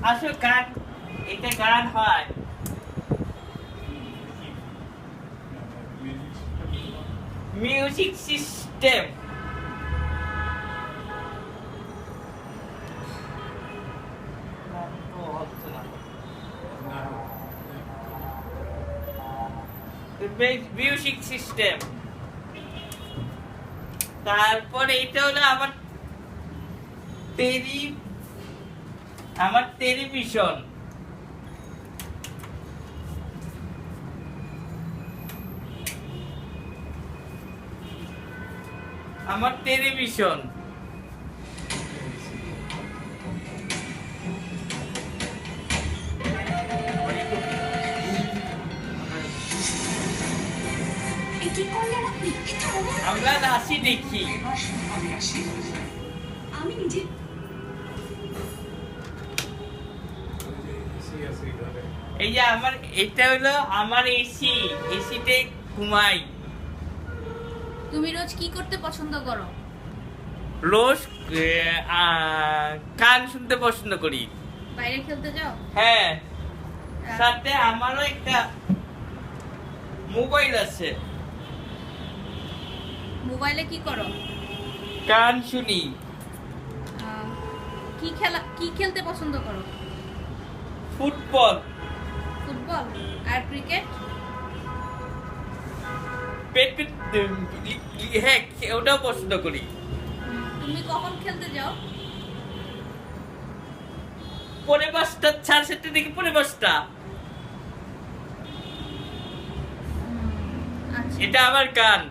আসলে গান, এটা গান হয়। Music system. Music system. তারপরে এটা হলো আমার টেলিভিশন। আমার টেলিভিশন। আমরা রাশি দেখি। আমি নিজে এই যে এটা হলো আমার এসি। এসিতে ঘুমাই। তুমি রোজ কি করতে পছন্দ করো? রোজ গান শুনতে পছন্দ করি। বাইরে খেলতে যাও? হ্যাঁ, সাথে আমারও একটা মোবাইল আছে। মোবাইলে কি করো? গান শুনি। কি খেলতে পছন্দ করো? ফুটবল। ফুটবল আর ক্রিকেট? হ্যাঁ, ওটাও পছন্দ করি। তুমি কখন খেলতে যাও? 5:30, 7:30 থেকে 5:30। আচ্ছা। এটা আমার গান।